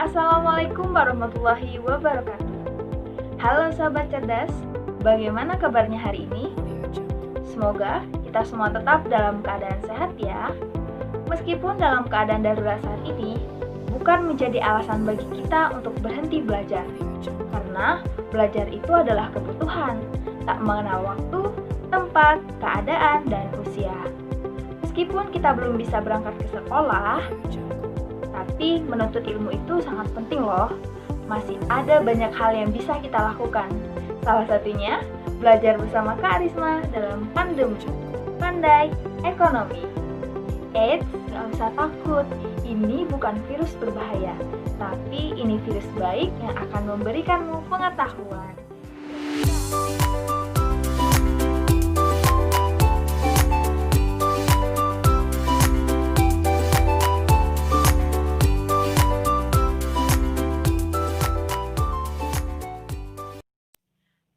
Assalamualaikum warahmatullahi wabarakatuh. Halo sahabat cerdas, bagaimana kabarnya hari ini? Semoga kita semua tetap dalam keadaan sehat ya. Meskipun dalam keadaan darurat saat ini, bukan menjadi alasan bagi kita untuk berhenti belajar. Karena belajar itu adalah kebutuhan, tak mengenal waktu, tempat, keadaan, dan usia. Meskipun kita belum bisa berangkat ke sekolah, tapi menuntut ilmu itu sangat penting loh. Masih ada banyak hal yang bisa kita lakukan. Salah satunya, belajar bersama Kak Risma dalam Pandai Ekonomi. Eits, gak usah takut. Ini bukan virus berbahaya, tapi ini virus baik yang akan memberikanmu pengetahuan.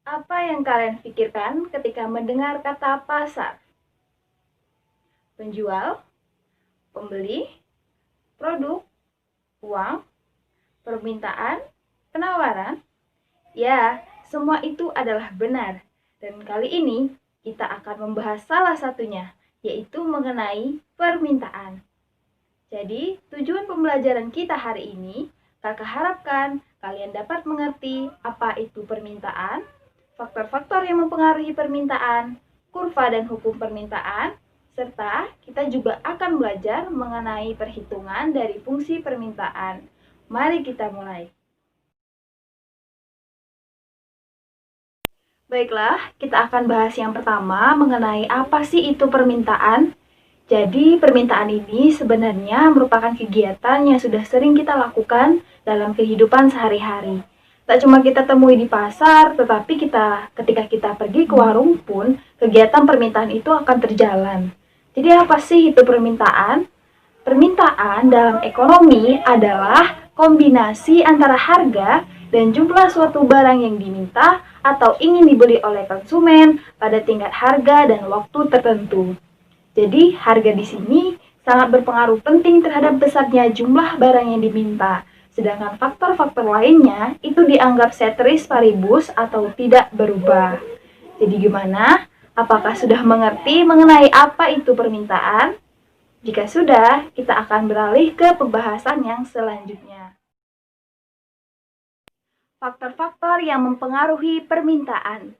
Apa yang kalian pikirkan ketika mendengar kata pasar? Penjual, pembeli, produk, uang, permintaan, penawaran? Ya, semua itu adalah benar. Dan kali ini kita akan membahas salah satunya, yaitu mengenai permintaan. Jadi, tujuan pembelajaran kita hari ini, Kakak harapkan kalian dapat mengerti apa itu permintaan, faktor-faktor yang mempengaruhi permintaan, kurva dan hukum permintaan, serta kita juga akan belajar mengenai perhitungan dari fungsi permintaan. Mari kita mulai. Baiklah, kita akan bahas yang pertama mengenai apa sih itu permintaan. Jadi, permintaan ini sebenarnya merupakan kegiatan yang sudah sering kita lakukan dalam kehidupan sehari-hari. Tak cuma kita temui di pasar, tetapi ketika kita pergi ke warung pun, kegiatan permintaan itu akan terjalan. Jadi apa sih itu permintaan? Permintaan dalam ekonomi adalah kombinasi antara harga dan jumlah suatu barang yang diminta atau ingin dibeli oleh konsumen pada tingkat harga dan waktu tertentu. Jadi harga di sini sangat berpengaruh penting terhadap besarnya jumlah barang yang diminta. Sedangkan faktor-faktor lainnya itu dianggap ceteris paribus atau tidak berubah. Jadi gimana? Apakah sudah mengerti mengenai apa itu permintaan? Jika sudah, kita akan beralih ke pembahasan yang selanjutnya. Faktor-faktor yang mempengaruhi permintaan.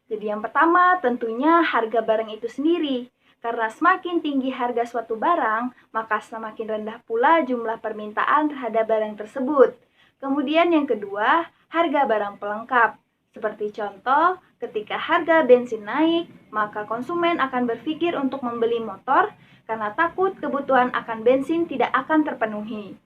Jadi yang pertama tentunya harga barang itu sendiri. Karena semakin tinggi harga suatu barang, maka semakin rendah pula jumlah permintaan terhadap barang tersebut. Kemudian yang kedua, harga barang pelengkap. Seperti contoh, ketika harga bensin naik, maka konsumen akan berpikir untuk membeli motor karena takut kebutuhan akan bensin tidak akan terpenuhi.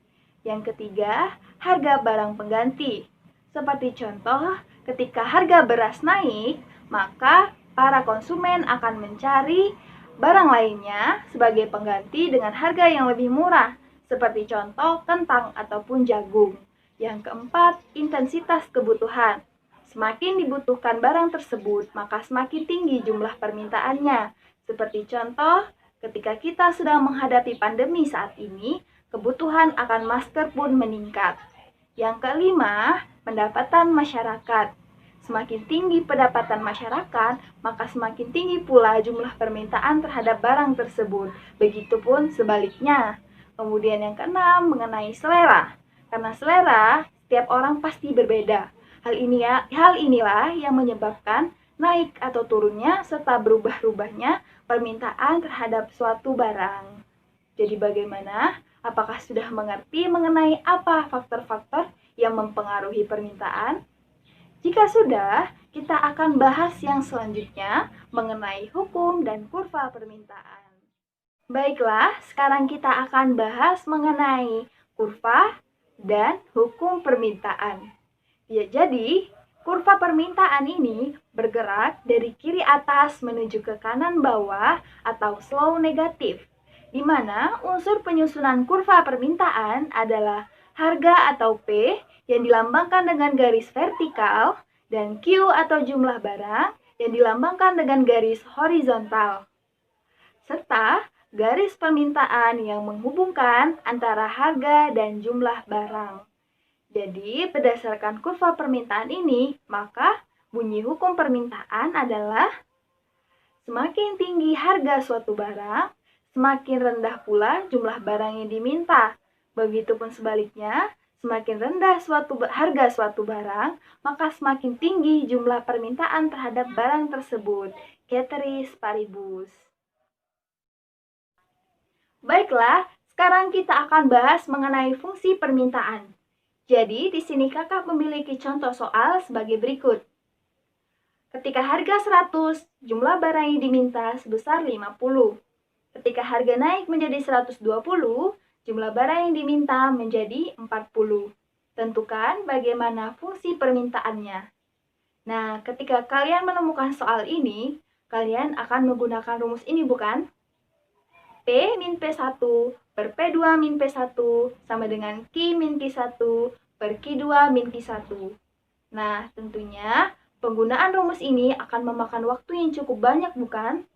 Yang ketiga, harga barang pengganti. Seperti contoh, ketika harga beras naik, maka para konsumen akan mencari barang lainnya sebagai pengganti dengan harga yang lebih murah, seperti contoh kentang ataupun jagung. Yang keempat, intensitas kebutuhan. Semakin dibutuhkan barang tersebut, maka semakin tinggi jumlah permintaannya. Seperti contoh, ketika kita sedang menghadapi pandemi saat ini, kebutuhan akan masker pun meningkat. Yang kelima, pendapatan masyarakat. Semakin tinggi pendapatan masyarakat, maka semakin tinggi pula jumlah permintaan terhadap barang tersebut. Begitupun sebaliknya. Kemudian yang keenam, mengenai selera. Karena selera, setiap orang pasti berbeda. Hal inilah yang menyebabkan naik atau turunnya serta berubah-ubahnya permintaan terhadap suatu barang. Jadi bagaimana? Apakah sudah mengerti mengenai apa faktor-faktor yang mempengaruhi permintaan? Jika sudah, kita akan bahas yang selanjutnya mengenai hukum dan kurva permintaan. Baiklah, sekarang kita akan bahas mengenai kurva dan hukum permintaan. Ya, jadi, kurva permintaan ini bergerak dari kiri atas menuju ke kanan bawah atau slow negatif, di mana unsur penyusunan kurva permintaan adalah harga atau P yang dilambangkan dengan garis vertikal, dan Q atau jumlah barang yang dilambangkan dengan garis horizontal, serta garis permintaan yang menghubungkan antara harga dan jumlah barang. Jadi, berdasarkan kurva permintaan ini, maka bunyi hukum permintaan adalah semakin tinggi harga suatu barang, semakin rendah pula jumlah barang yang diminta. Begitupun sebaliknya, semakin rendah harga suatu barang, maka semakin tinggi jumlah permintaan terhadap barang tersebut. Ceteris paribus. Baiklah, sekarang kita akan bahas mengenai fungsi permintaan. Jadi, di sini kakak memiliki contoh soal sebagai berikut. Ketika harga 100, jumlah barang yang diminta sebesar 50. Ketika harga naik menjadi 120, jumlah barang yang diminta menjadi 40. Tentukan bagaimana fungsi permintaannya. Nah, ketika kalian menemukan soal ini, kalian akan menggunakan rumus ini bukan? P min P1 per P2 min P1 sama dengan Q min Q1 per Q2 min Q1. Nah, tentunya penggunaan rumus ini akan memakan waktu yang cukup banyak bukan?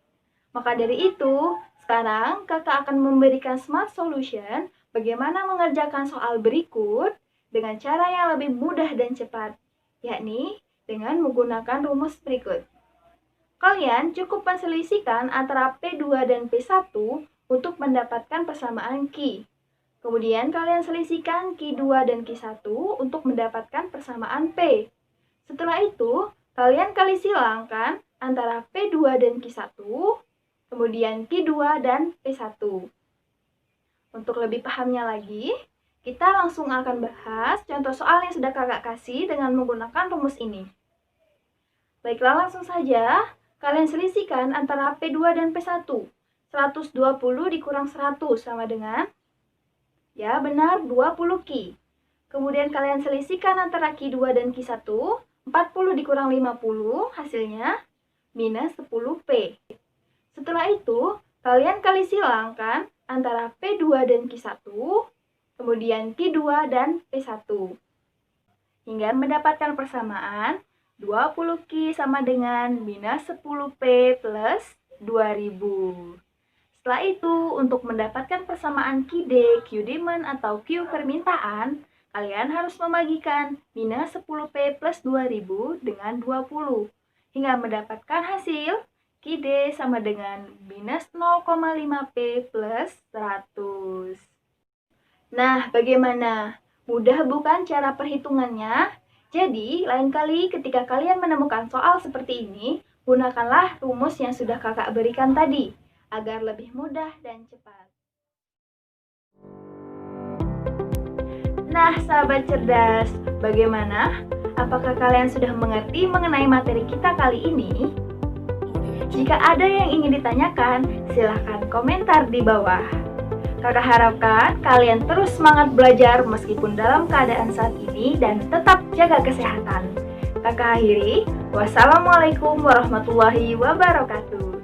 Maka dari itu, sekarang kakak akan memberikan smart solution bagaimana mengerjakan soal berikut dengan cara yang lebih mudah dan cepat, yakni dengan menggunakan rumus berikut. Kalian cukup menselisihkan antara P2 dan P1 untuk mendapatkan persamaan Q. Kemudian kalian selisihkan Q2 dan Q1 untuk mendapatkan persamaan P. Setelah itu, kalian kali silangkan antara P2 dan Q1, kemudian Q2 dan P1. Untuk lebih pahamnya lagi, kita langsung akan bahas contoh soal yang sudah kakak kasih dengan menggunakan rumus ini. Baiklah, langsung saja. Kalian selisihkan antara P2 dan P1. 120 dikurang 100 sama dengan, ya benar, 20 Q. Kemudian kalian selisihkan antara Q2 dan Q1. 40 dikurang 50, hasilnya minus 10P. Setelah itu, kalian kali silangkan antara P2 dan Q1, kemudian Q2 dan P1. Hingga mendapatkan persamaan 20Q sama dengan minus 10P plus 2000. Setelah itu, untuk mendapatkan persamaan QD, Q-demand atau Q permintaan, kalian harus membagikan minus 10P plus 2000 dengan 20, hingga mendapatkan hasil QD sama dengan minus 0,5P plus 100. Nah, bagaimana? Mudah bukan cara perhitungannya? Jadi, lain kali ketika kalian menemukan soal seperti ini, gunakanlah rumus yang sudah kakak berikan tadi, agar lebih mudah dan cepat. Nah, sahabat cerdas, bagaimana? Apakah kalian sudah mengerti mengenai materi kita kali ini? Jika ada yang ingin ditanyakan, silahkan komentar di bawah. Kakak harapkan kalian terus semangat belajar meskipun dalam keadaan saat ini dan tetap jaga kesehatan. Kakak akhiri, wassalamualaikum warahmatullahi wabarakatuh.